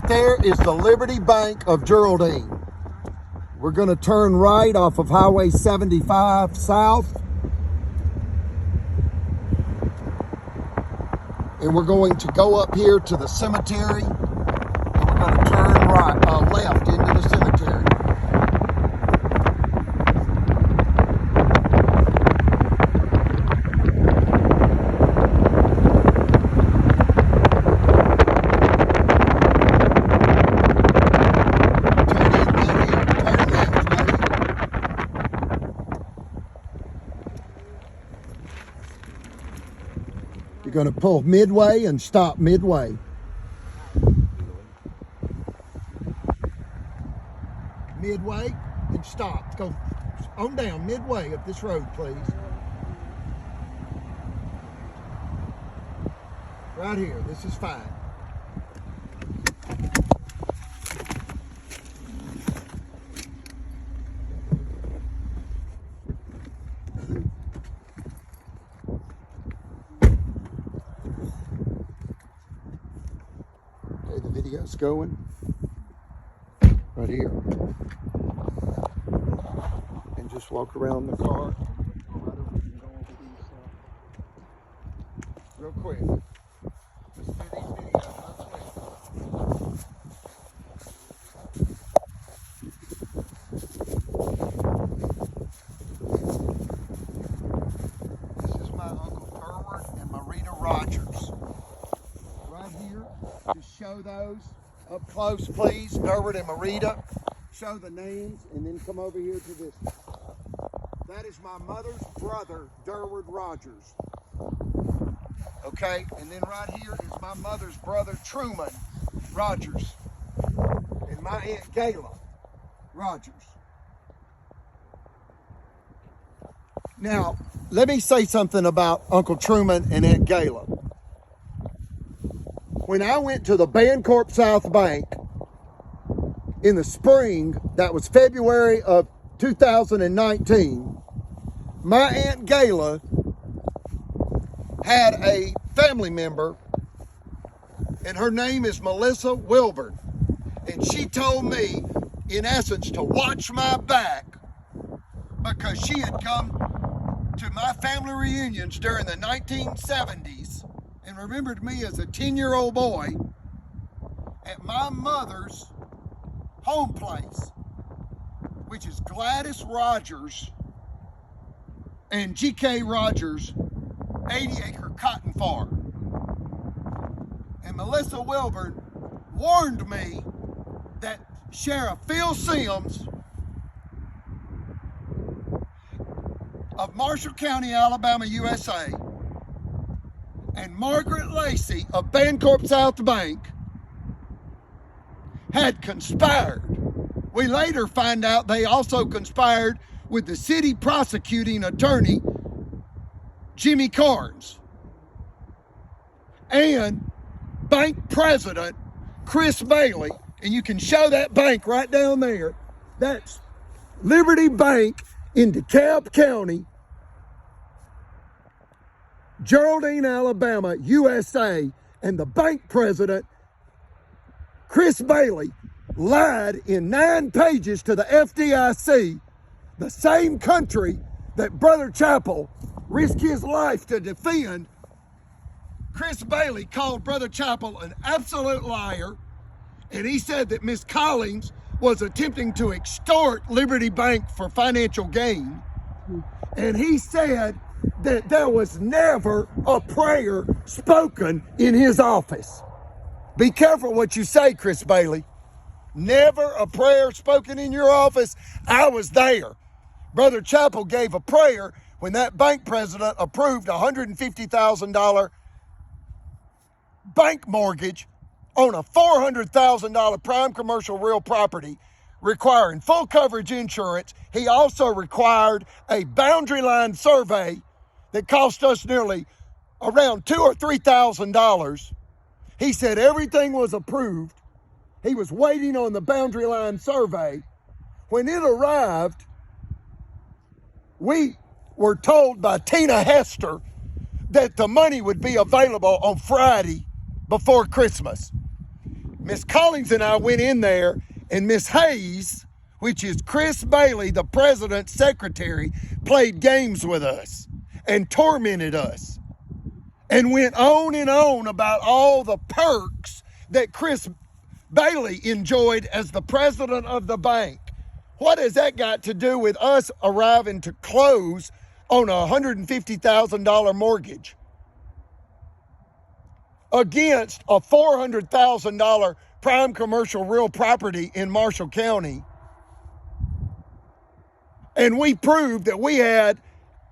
Right there is the Liberty Bank of Geraldine. We're going to turn right off of Highway 75 South. And we're going to go up here to the cemetery. And we're going to turn left into the cemetery. You're going to pull midway and stop midway. Midway and stop. Go on down midway up this road, please. Right here. This is fine. Okay, the video's going. Right here. And just walk around the car. Real quick. Let's do these videos real quick. This is my Uncle Derwin and Marita Rogers. Right here, just show those up close, please. Derwin and Marita. Show the names and then come over here to this. That is my mother's brother, Derwin Rogers. Okay, and then right here is my mother's brother, Truman Rogers. And my Aunt Gayla Rogers. Now, let me say something about Uncle Truman and Aunt Gayla. When I went to the Bancorp South Bank in the spring, that was February of 2019, my Aunt Gayla had a family member, and her name is Melissa Wilburn. And she told me, in essence, to watch my back because she had come to my family reunions during the 1970s and remembered me as a 10-year-old boy at my mother's home place, which is Gladys Rogers and G.K. Rogers' 80-acre cotton farm. And Melissa Wilburn warned me that Sheriff Phil Sims of Marshall County, Alabama, USA, and Margaret Lacey of Bancorp South Bank had conspired. We later find out they also conspired with the city prosecuting attorney, Jimmy Carnes, and bank president, Chris Bailey. And you can show that bank right down there. That's Liberty Bank in DeKalb County, Geraldine, Alabama, USA. And the bank president, Chris Bailey, lied in 9 pages to the FDIC, the same country that Brother Chappell risked his life to defend. Chris Bailey called Brother Chappell an absolute liar, and he said that Miss Collins was attempting to extort Liberty Bank for financial gain. And he said that there was never a prayer spoken in his office. Be careful what you say, Chris Bailey. Never a prayer spoken in your office. I was there. Brother Chappell gave a prayer when that bank president approved a $150,000 bank mortgage on a $400,000 prime commercial real property requiring full coverage insurance. He also required a boundary line survey that cost us nearly around $2,000 or $3,000. He said everything was approved. He was waiting on the boundary line survey. When it arrived, we were told by Tina Hester that the money would be available on Friday before Christmas. Miss Collins and I went in there, and Miss Hayes, which is Chris Bailey, the president's secretary, played games with us and tormented us and went on and on about all the perks that Chris Bailey enjoyed as the president of the bank. What has that got to do with us arriving to close on a $150,000 mortgage against a $400,000 prime commercial real property in Marshall County? And we proved that we had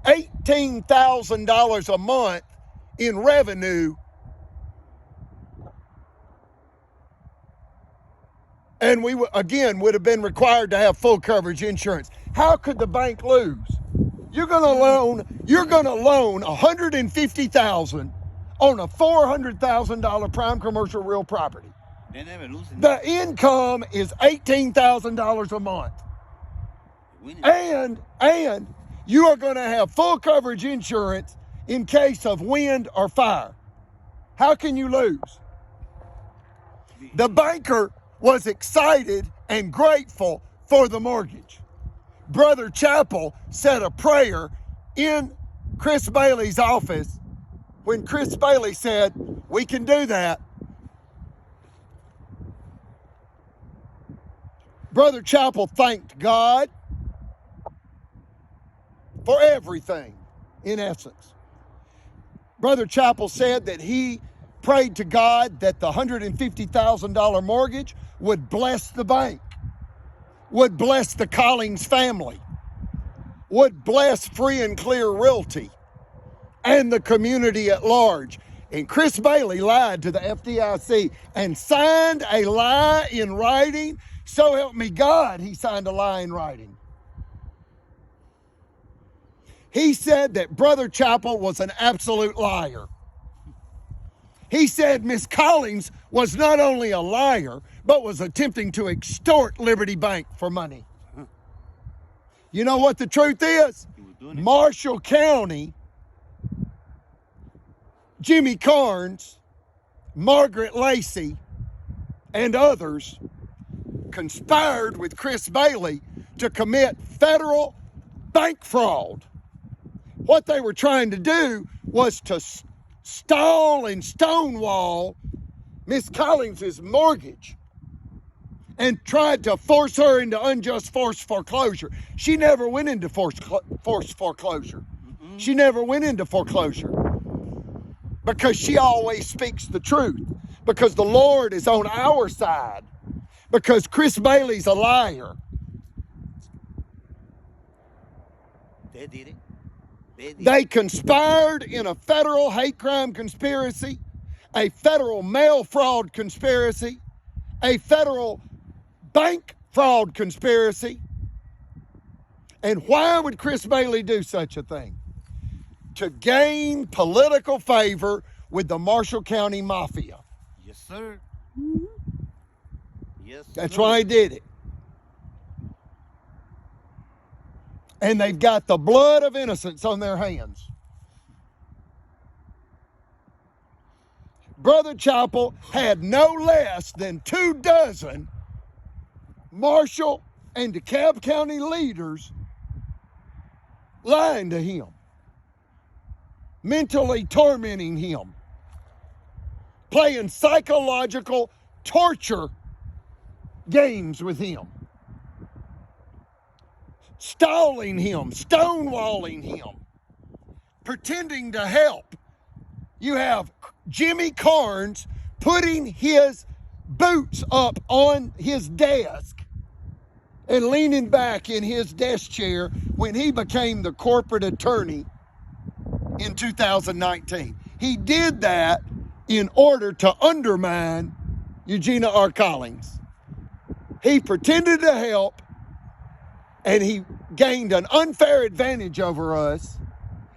$18,000 a month in revenue, and we again would have been required to have full coverage insurance. How could the bank lose? You're going to loan $150,000 on a $400,000 prime commercial real property. They never lose. The income is $18,000 a month. And you are going to have full coverage insurance in case of wind or fire. How can you lose? The banker was excited and grateful for the mortgage. Brother Chappell said a prayer in Chris Bailey's office when Chris Bailey said, "We can do that." Brother Chappell thanked God for everything, in essence. Brother Chappell said that he prayed to God that the $150,000 mortgage would bless the bank, would bless the Collins family, would bless Free and Clear Realty and the community at large. And Chris Bailey lied to the FDIC and signed a lie in writing. So help me God, he signed a lie in writing. He said that Brother Chappell was an absolute liar. He said Miss Collins was not only a liar, but was attempting to extort Liberty Bank for money. You know what the truth is? Marshall County, Jimmy Carnes, Margaret Lacey, and others conspired with Chris Bailey to commit federal bank fraud. What they were trying to do was to stall and stonewall Miss Collins' mortgage and tried to force her into unjust forced foreclosure. She never went into forced foreclosure. She never went into foreclosure because she always speaks the truth, because the Lord is on our side, because Chris Bailey's a liar. They did it. They conspired in a federal hate crime conspiracy, a federal mail fraud conspiracy, a federal bank fraud conspiracy. And why would Chris Bailey do such a thing? To gain political favor with the Marshall County Mafia. Yes, sir. Yes, That's sir. why he did it. And they've got the blood of innocents on their hands. Brother Chappell had no less than 24 Marshall and DeKalb County leaders lying to him, mentally tormenting him, playing psychological torture games with him, stalling him, stonewalling him, pretending to help. You have Jimmy Carnes putting his boots up on his desk and leaning back in his desk chair when he became the corporate attorney in 2019. He did that in order to undermine Eugenia R. Collins. He pretended to help, and he gained an unfair advantage over us.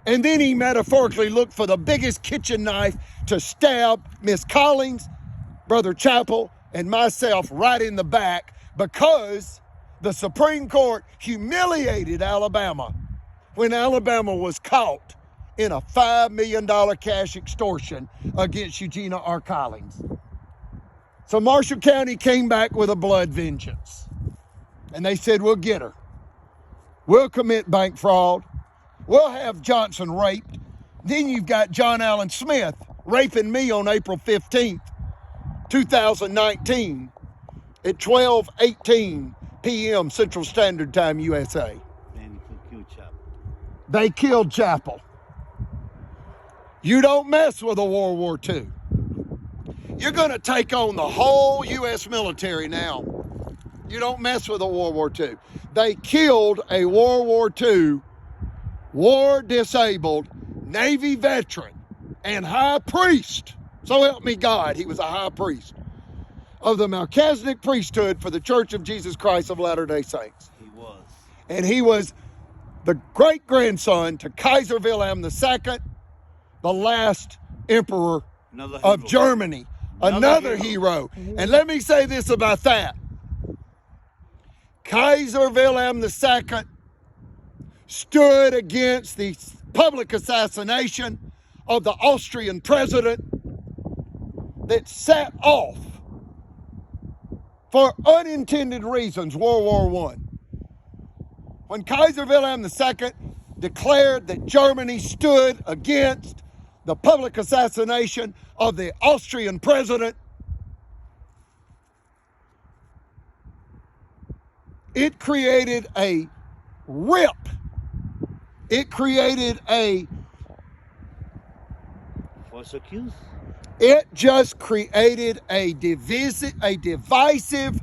And then he metaphorically looked for the biggest kitchen knife to stab Miss Collins, Brother Chappell, and myself right in the back, because the Supreme Court humiliated Alabama when Alabama was caught in a $5 million cash extortion against Eugenia R. Collins. So Marshall County came back with a blood vengeance. And they said, we'll get her. We'll commit bank fraud. We'll have Johnson raped. Then you've got John Allen Smith raping me on April 15th, 2019 at 12:18 p.m. Central Standard Time, USA. Then you kill Chapel. They killed Chapel. You don't mess with a World War II. You're going to take on the whole U.S. military now. You don't mess with a World War II. They killed a World War II war-disabled Navy veteran and high priest. So help me God, he was a high priest of the Melchizedek priesthood for the Church of Jesus Christ of Latter-day Saints. He was. And he was the great-grandson to Kaiser Wilhelm II, the last emperor of Germany. Another hero. And let me say this about that. Kaiser Wilhelm II stood against the public assassination of the Austrian president that set off, for unintended reasons, World War I. When Kaiser Wilhelm II declared that Germany stood against the public assassination of the Austrian president, it created a rip. It created False accused. it just created a divisive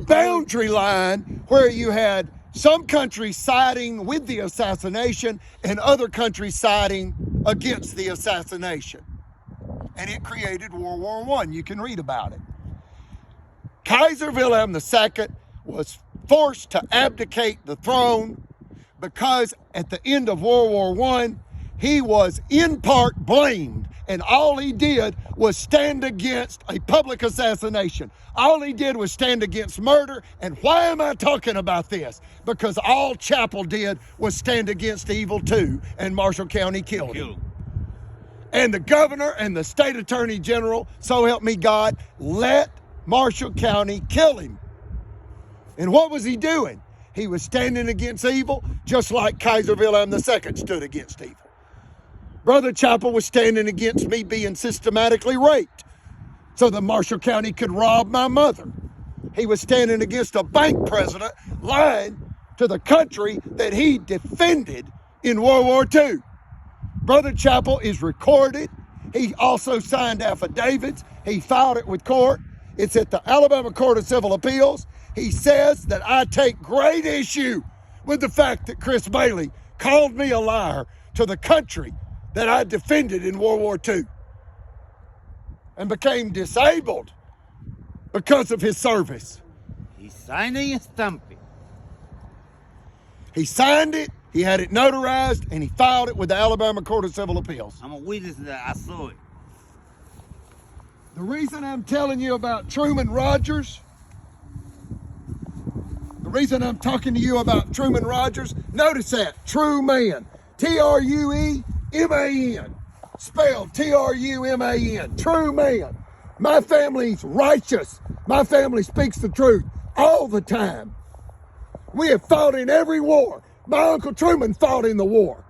boundary line where you had some countries siding with the assassination and other countries siding against the assassination. And it created World War I. You can read about it. Kaiser Wilhelm II was forced to abdicate the throne because at the end of World War I, he was in part blamed, and all he did was stand against a public assassination. All he did was stand against murder. And why am I talking about this? Because all Chapel did was stand against evil too, and Marshall County killed him. And the governor and the state attorney general, so help me God, let Marshall County kill him. And what was he doing? He was standing against evil, just like Kaiser Wilhelm II stood against evil. Brother Chapel was standing against me being systematically raped so that Marshall County could rob my mother. He was standing against a bank president lying to the country that he defended in World War II. Brother Chapel is recorded. He also signed affidavits. He filed it with court. It's at the Alabama Court of Civil Appeals. He says that I take great issue with the fact that Chris Bailey called me a liar to the country that I defended in World War II and became disabled because of his service. He signed it and stamped it. He signed it, he had it notarized, and he filed it with the Alabama Court of Civil Appeals. I'm a witness that I saw it. The reason I'm telling you about Truman Rogers, the reason I'm talking to you about Truman Rogers, notice that, true man, Truman, spelled Truman, true man. My family's righteous. My family speaks the truth all the time. We have fought in every war. My Uncle Truman fought in the war.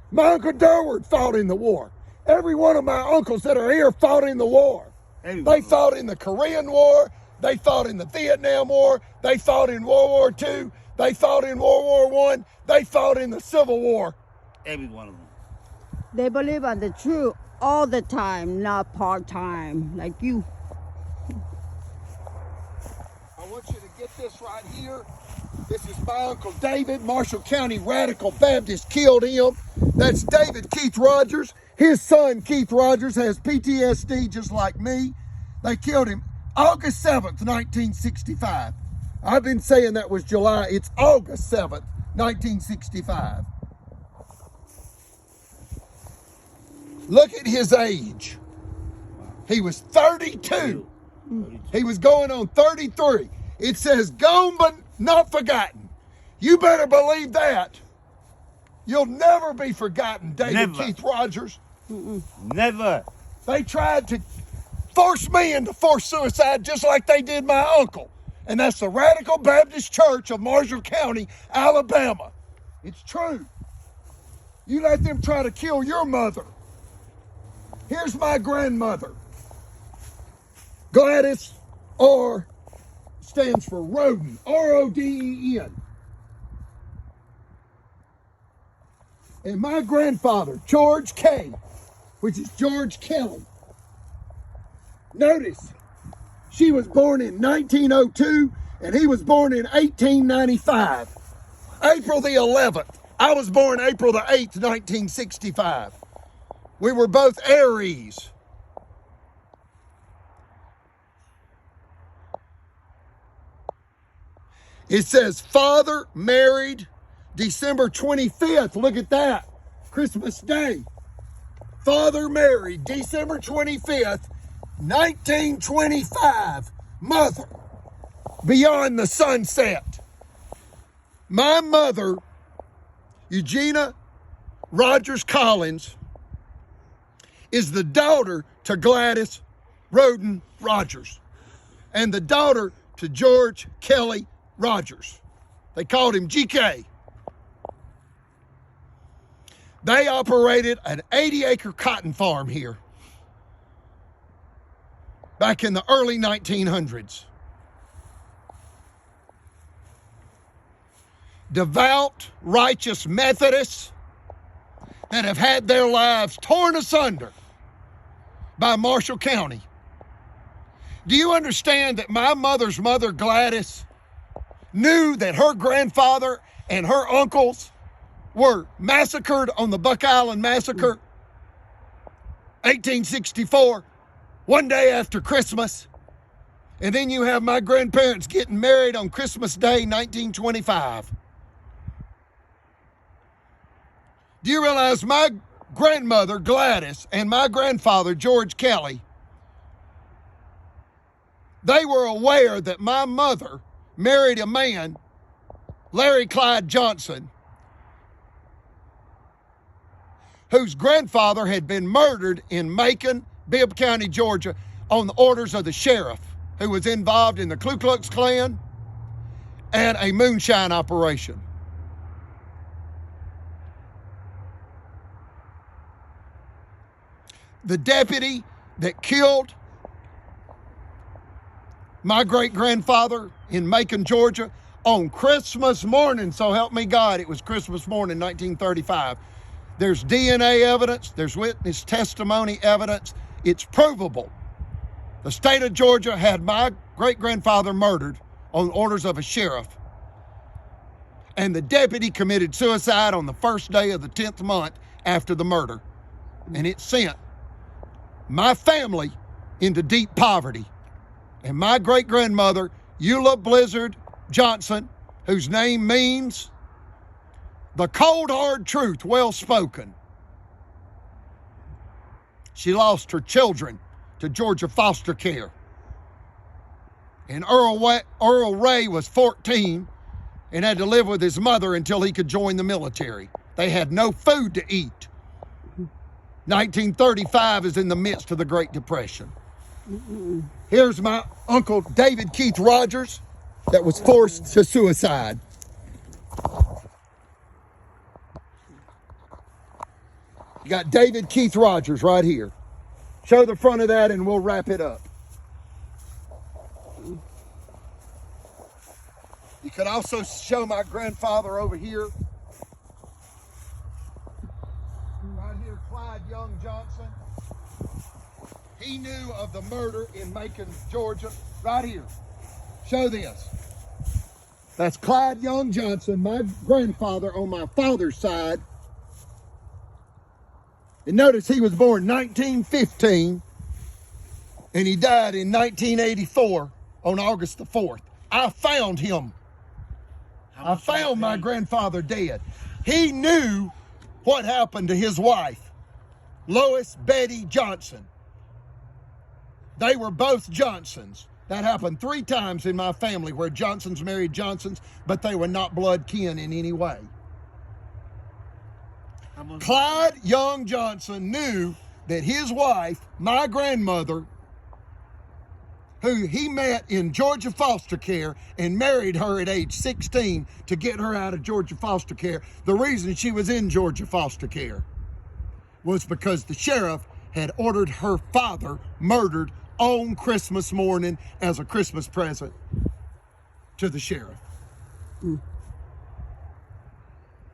My Uncle Durward fought in the war. Every one of my uncles that are here fought in the war. They fought in the Korean War. They fought in the Vietnam War. They fought in World War II. They fought in World War I. They fought in the Civil War. Every one of them. They believe on the truth all the time, not part-time, like you. I want you to get this right here. This is my Uncle David, Marshall County Radical Baptist, killed him. That's David Keith Rogers. His son, Keith Rogers, has PTSD just like me. They killed him August 7th, 1965. I've been saying that was July. It's August 7th, 1965. Look at his age. He was 32. He was going on 33. It says gone but not forgotten. You better believe that. You'll never be forgotten, David Never. Keith Rogers. Never. They tried to force me into forced suicide just like they did my uncle. And that's the Radical Baptist Church of Marshall County, Alabama. It's true. You let them try to kill your mother. Here's my grandmother. Gladys, R, stands for Roden, R-O-D-E-N. And my grandfather, George K., which is George Kelly. Notice, she was born in 1902 and he was born in 1895. April the 11th. I was born April the 8th, 1965. We were both Aries. It says father married December 25th. Look at that. Christmas Day. Father married December 25th, 1925. Mother, beyond the sunset. My mother, Eugenia Rogers Collins, is the daughter to Gladys Roden Rogers and the daughter to George Kelly Rogers. They called him GK. They operated an 80-acre cotton farm here back in the early 1900s. Devout, righteous Methodists that have had their lives torn asunder by Marshall County. Do you understand that my mother's mother, Gladys, knew that her grandfather and her uncles were massacred on the Buck Island Massacre, 1864, one day after Christmas? And then you have my grandparents getting married on Christmas Day, 1925. Do you realize my grandmother, Gladys, and my grandfather, George Kelly, they were aware that my mother married a man, Larry Clyde Johnson, whose grandfather had been murdered in Macon, Bibb County, Georgia, on the orders of the sheriff, who was involved in the Ku Klux Klan and a moonshine operation. The deputy that killed my great-grandfather in Macon, Georgia, on Christmas morning, so help me God, it was Christmas morning, 1935. There's DNA evidence, there's witness testimony evidence. It's provable. The state of Georgia had my great-grandfather murdered on orders of a sheriff. And the deputy committed suicide on the first day of the 10th month after the murder. And it sent my family into deep poverty. And my great-grandmother, Eula Blizzard Johnson, whose name means the cold, hard truth, well spoken. She lost her children to Georgia foster care. And Earl Ray was 14 and had to live with his mother until he could join the military. They had no food to eat. 1935 is in the midst of the Great Depression. Here's my uncle David Keith Rogers that was forced to suicide. You got David Keith Rogers right here. Show the front of that and we'll wrap it up. You could also show my grandfather over here. Right here, Clyde Young Johnson. He knew of the murder in Macon, Georgia. Right here. Show this. That's Clyde Young Johnson, my grandfather on my father's side. And notice he was born 1915 and he died in 1984 on August the 4th. I found him. I found my grandfather dead. He knew what happened to his wife, Lois Betty Johnson. They were both Johnsons. That happened 3 times in my family where Johnsons married Johnsons, but they were not blood kin in any way. Clyde Young Johnson knew that his wife, my grandmother, who he met in Georgia foster care and married her at age 16 to get her out of Georgia foster care. The reason she was in Georgia foster care was because the sheriff had ordered her father murdered on Christmas morning as a Christmas present to the sheriff.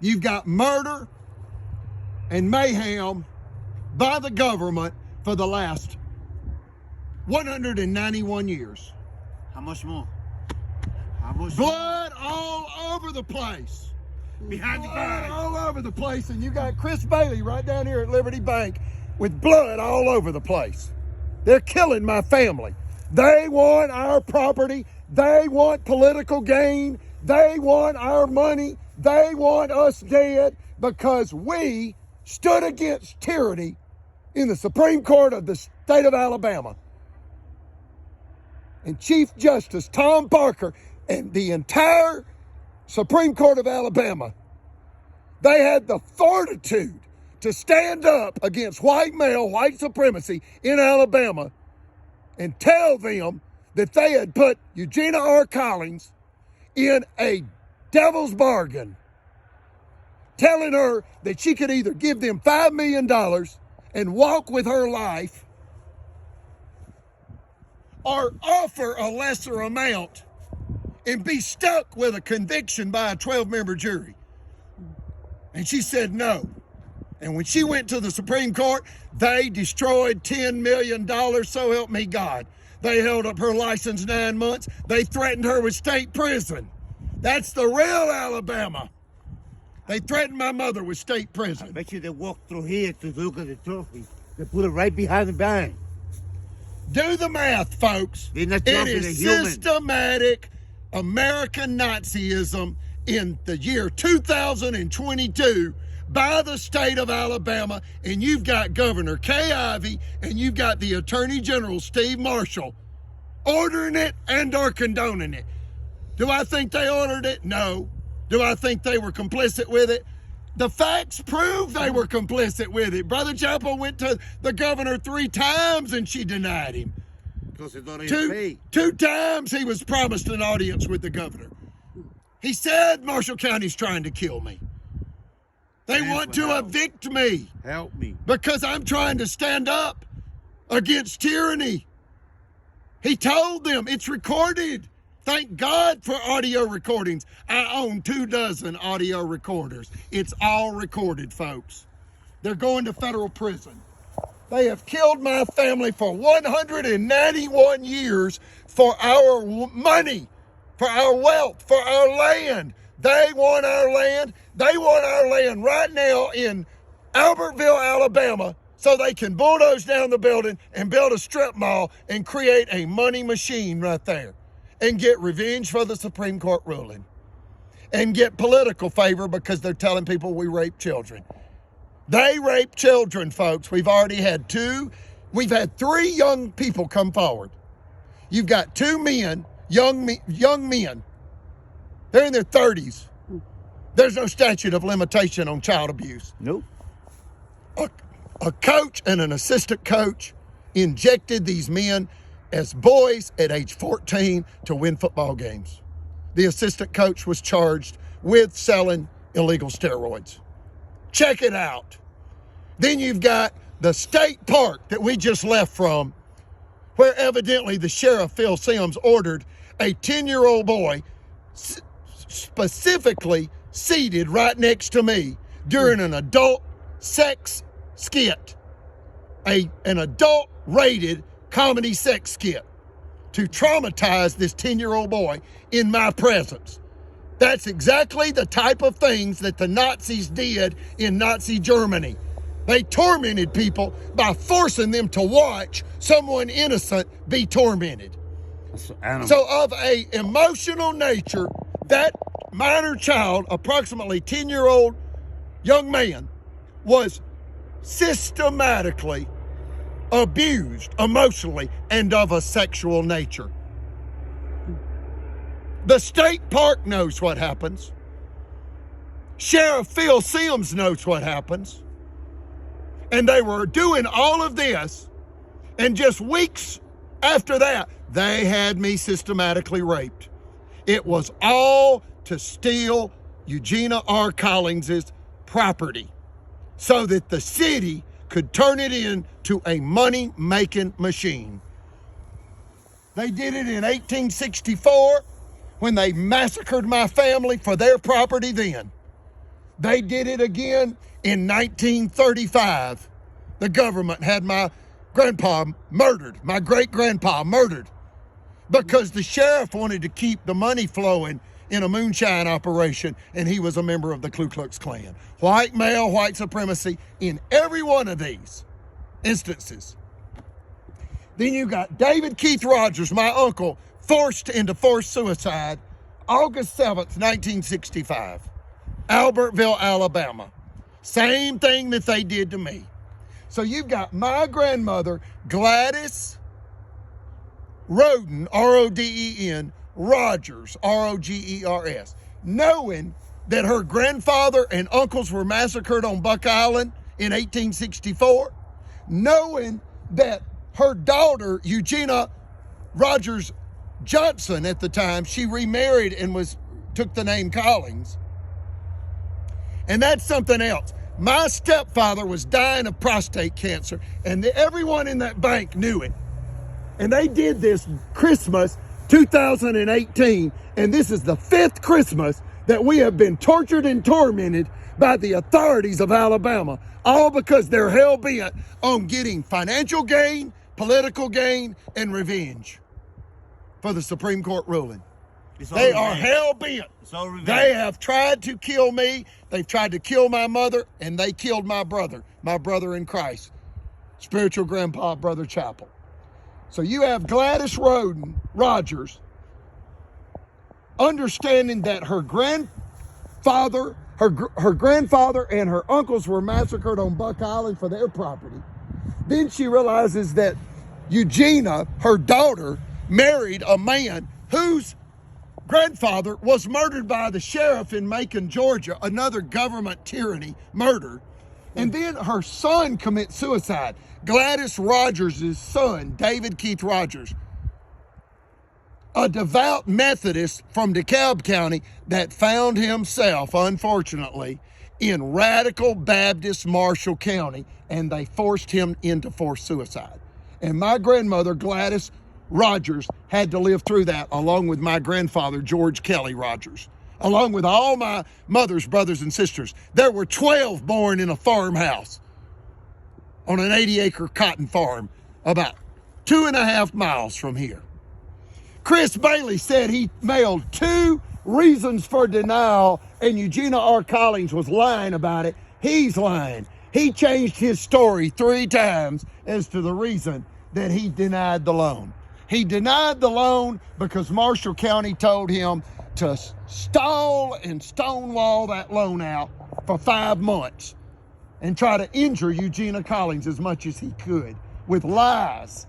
You've got murder and mayhem by the government for the last 191 years. How much more? How much Blood all over the place. behind the Blood bag? all over the place. And you got Chris Bailey right down here at Liberty Bank with blood all over the place. They're killing my family. They want our property. They want political gain. They want our money. They want us dead because we stood against tyranny in the Supreme Court of the state of Alabama. And Chief Justice Tom Parker and the entire Supreme Court of Alabama, they had the fortitude to stand up against white male, white supremacy in Alabama and tell them that they had put Eugenia R. Collins in a devil's bargain, telling her that she could either give them $5 million and walk with her life or offer a lesser amount and be stuck with a conviction by a 12-member jury. And she said no. And when she went to the Supreme Court, they destroyed $10 million, so help me God. They held up her license 9 months. They threatened her with state prison. That's the real Alabama. They threatened my mother with state I prison. bet you they walked through here to look at the trophy. They put it right behind the bank. Do the math, folks. They're not It trophy, is they're human. systematic American Nazism in the year 2022 by the state of Alabama, and you've got Governor Kay Ivey and you've got the Attorney General Steve Marshall ordering it and or condoning it. Do I think they ordered it? No. Do I think they were complicit with it? The facts prove they were complicit with it. Brother Chapel went to the governor 3 times and she denied him. Because they don't even pay. Two times he was promised an audience with the governor. He said Marshall County's trying to kill me. They Stand want for to help. evict me Help me. because I'm trying to stand up against tyranny. He told them it's recorded. Thank God for audio recordings. I own 24 audio recorders. It's all recorded, folks. They're going to federal prison. They have killed my family for 191 years for our money, for our wealth, for our land. They want our land. They want our land right now in Albertville, Alabama, so they can bulldoze down the building and build a strip mall and create a money machine right there and get revenge for the Supreme Court ruling and get political favor because they're telling people we rape children. They rape children, folks. We've already had 2. We've had 3 young people come forward. You've got 2 men, young men. They're in their 30s. There's no statute of limitation on child abuse. Nope. A coach and an assistant coach injected these men as boys at age 14 to win football games. The assistant coach was charged with selling illegal steroids. Check it out. Then you've got the state park that we just left from, where evidently the sheriff, Phil Sims, ordered a 10-year-old boy specifically seated right next to me during an adult sex skit, an adult rated comedy sex skit to traumatize this 10-year-old boy in my presence. That's exactly the type of things that the Nazis did in Nazi Germany. They tormented people by forcing them to watch someone innocent be tormented. So of a emotional nature, that minor child, approximately 10-year-old young man, was systematically abused emotionally and of a sexual nature. The state park knows what happens. Sheriff Phil Sims knows what happens. And they were doing all of this, and just weeks after that, they had me systematically raped. It was all to steal Eugenia R. Collings's property so that the city could turn it into a money-making machine. They did it in 1864 when they massacred my family for their property then. They did it again in 1935. The government had my grandpa murdered, my great-grandpa murdered, because the sheriff wanted to keep the money flowing in a moonshine operation, and he was a member of the Ku Klux Klan. White male, white supremacy in every one of these instances. Then you got David Keith Rogers, my uncle, forced into forced suicide August 7th, 1965, Albertville, Alabama. Same thing that they did to me. So you've got my grandmother, Gladys Roden, R-O-D-E-N, Rogers, R-O-G-E-R-S, knowing that her grandfather and uncles were massacred on Buck Island in 1864, knowing that her daughter, Eugenia Rogers Johnson at the time, she remarried and took the name Collins. And that's something else. My stepfather was dying of prostate cancer, and everyone in that bank knew it. And they did this Christmas 2018, and this is the 5th Christmas that we have been tortured and tormented by the authorities of Alabama, all because they're hell-bent on getting financial gain, political gain, and revenge for the Supreme Court ruling. They are hell-bent. They have tried to kill me. They've tried to kill my mother, and they killed my brother in Christ, spiritual grandpa, Brother Chapel. So you have Gladys Roden Rogers understanding that her grandfather and her uncles were massacred on Buck Island for their property. Then she realizes that Eugenia, her daughter, married a man whose grandfather was murdered by the sheriff in Macon, Georgia, another government tyranny murder. And then her son commits suicide. Gladys Rogers' son, David Keith Rogers, a devout Methodist from DeKalb County that found himself, unfortunately, in radical Baptist Marshall County, and they forced him into forced suicide. And my grandmother, Gladys Rogers, had to live through that along with my grandfather, George Kelly Rogers, along with all my mother's brothers and sisters. There were 12 born in a farmhouse on an 80-acre cotton farm about 2.5 miles from here. Chris Bailey said he mailed 2 reasons for denial, and Eugenia R. Collins was lying about it. He's lying. He changed his story 3 times as to the reason that he denied the loan. He denied the loan because Marshall County told him to stall and stonewall that loan out for 5 months and try to injure Eugenia Collins as much as he could with lies.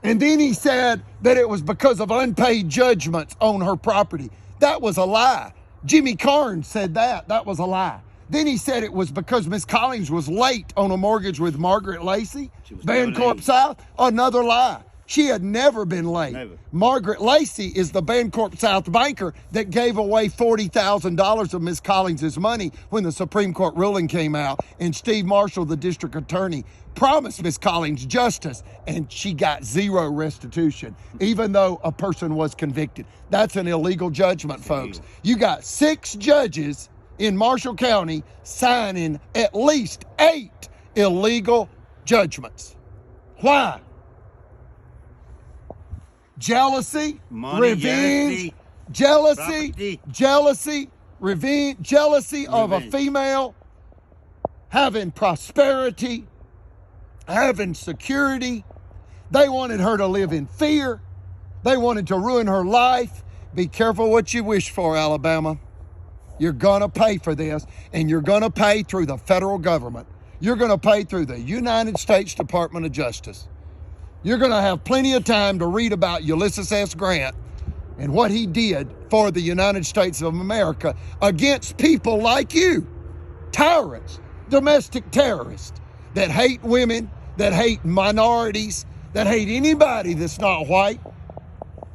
And then he said that it was because of unpaid judgments on her property. That was a lie. Jimmy Carnes said that. That was a lie. Then he said it was because Miss Collins was late on a mortgage with Margaret Lacey, Bancorp South. Another lie. She had never been late. Never. Margaret Lacey is the Bancorp South banker that gave away $40,000 of Miss Collins' money when the Supreme Court ruling came out, and Steve Marshall, the district attorney, promised Miss Collins justice, and she got 0 restitution, even though a person was convicted. That's an illegal judgment, folks. You got 6 judges in Marshall County signing at least 8 illegal judgments. Why? Jealousy, money, revenge, jealousy, revenge, jealousy of a female having prosperity, having security. They wanted her to live in fear. They wanted to ruin her life. Be careful what you wish for, Alabama. You're going to pay for this, and you're going to pay through the federal government. You're going to pay through the United States Department of Justice. You're going to have plenty of time to read about Ulysses S. Grant and what he did for the United States of America against people like you, tyrants domestic terrorists that hate women, that hate minorities, that hate anybody that's not white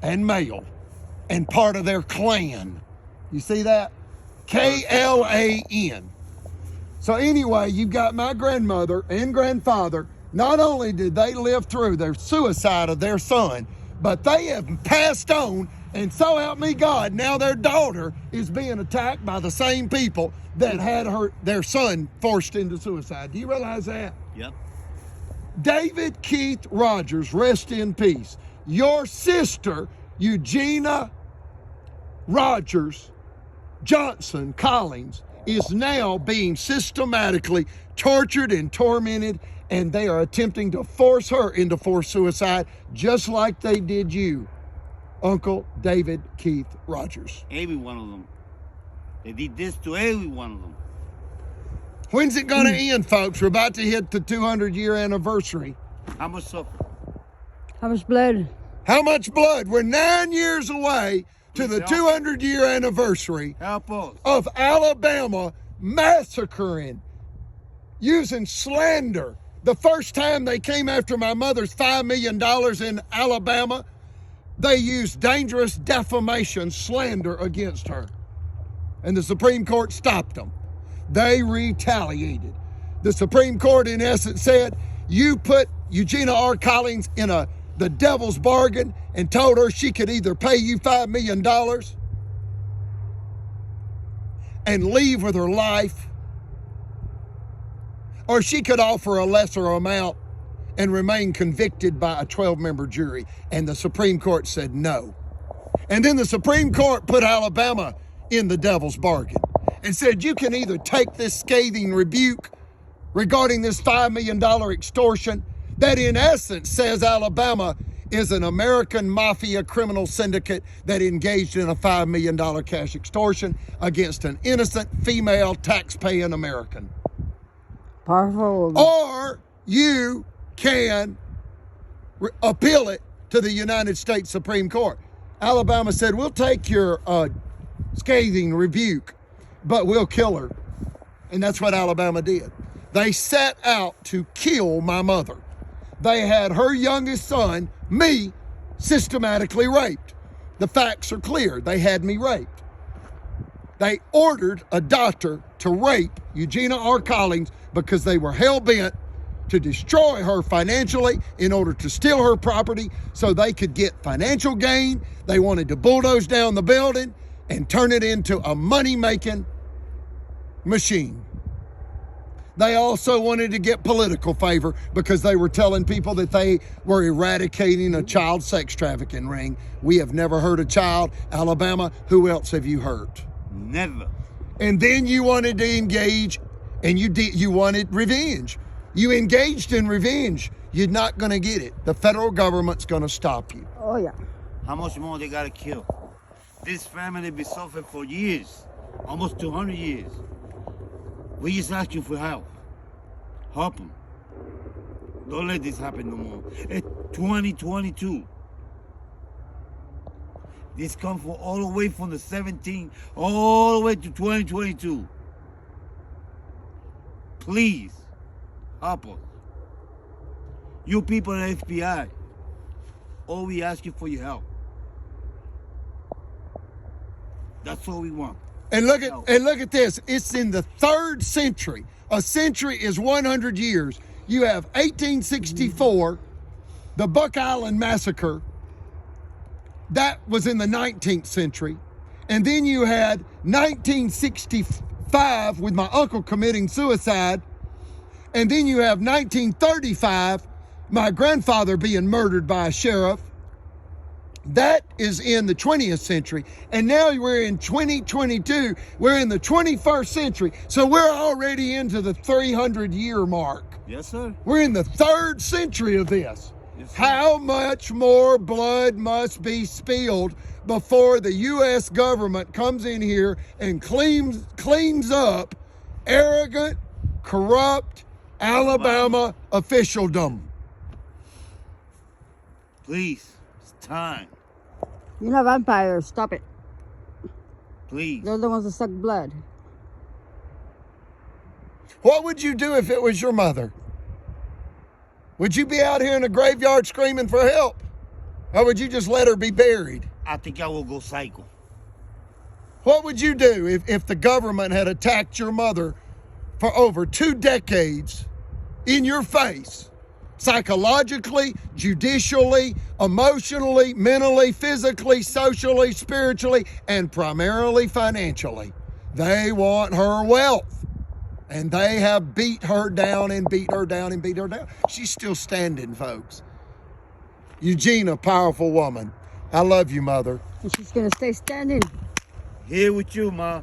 and male and part of their clan. You see that? KLAN. So anyway, you've got my grandmother and grandfather. Not only did they live through their suicide of their son, but they have passed on, and so help me God, now their daughter is being attacked by the same people that had their son forced into suicide. Do you realize that? Yep. David Keith Rogers, rest in peace. Your sister, Eugenia Rogers Johnson Collins, is now being systematically tortured and tormented, and they are attempting to force her into forced suicide, just like they did you, Uncle David Keith Rogers. Every one of them. They did this to every one of them. When's it going to end, folks? We're about to hit the 200-year anniversary. How much suffer? How much blood? How much blood? We're 9 years away to the 200-year anniversary Help us. of Alabama massacring, using slander. The first time they came after my mother's $5 million in Alabama, they used dangerous defamation, slander against her. And the Supreme Court stopped them. They retaliated. The Supreme Court, in essence, said, you put Eugenia R. Collins in the devil's bargain and told her she could either pay you $5 million and leave with her life, or she could offer a lesser amount and remain convicted by a 12-member jury. And the Supreme Court said no. And then the Supreme Court put Alabama in the devil's bargain and said, you can either take this scathing rebuke regarding this $5 million extortion that in essence says Alabama is an American mafia criminal syndicate that engaged in a $5 million cash extortion against an innocent female tax-paying American. Powerful. Or you can appeal it to the United States Supreme Court. Alabama said, we'll take your scathing rebuke, but we'll kill her. And that's what Alabama did. They set out to kill my mother. They had her youngest son, me, systematically raped. The facts are clear. They had me raped. They ordered a doctor to rape Eugenia R. Collins because they were hell-bent to destroy her financially in order to steal her property so they could get financial gain. They wanted to bulldoze down the building and turn it into a money-making machine. They also wanted to get political favor because they were telling people that they were eradicating a child sex trafficking ring. We have never hurt a child. Alabama, who else have you hurt? Never. And then you wanted to engage, and you wanted revenge. You engaged in revenge. You're not going to get it. The federal government's going to stop you. Oh, yeah. How much more they gotta kill? This family been suffering for years, almost 200 years. We just ask you for help. Help them. Don't let this happen no more. It's 2022. This come from all the way from the 17th, all the way to 2022. Please, help us. You people at FBI, all we ask you for your help. That's all we want. And look at this. It's in the 3rd century. A century is 100 years. You have 1864, the Buck Island Massacre. That was in the 19th century. And then you had 1965 with my uncle committing suicide. And then you have 1935, my grandfather being murdered by a sheriff. That is in the 20th century. And now we're in 2022. We're in the 21st century. So we're already into the 300-year mark. Yes, sir. We're in the 3rd century of this. Yes, sir. How much more blood must be spilled before the U.S. government comes in here and cleans up arrogant, corrupt Alabama officialdom? Please, it's time. You're not vampires. Stop it. Please. They're the ones that suck blood. What would you do if it was your mother? Would you be out here in a graveyard screaming for help? Or would you just let her be buried? I think I will go psycho. What would you do if the government had attacked your mother for over 2 decades in your face? Psychologically, judicially, emotionally, mentally, physically, socially, spiritually, and primarily financially. They want her wealth. And they have beat her down and beat her down and beat her down. She's still standing, folks. Eugene, a powerful woman. I love you, Mother. And she's gonna stay standing. Here with you, Ma.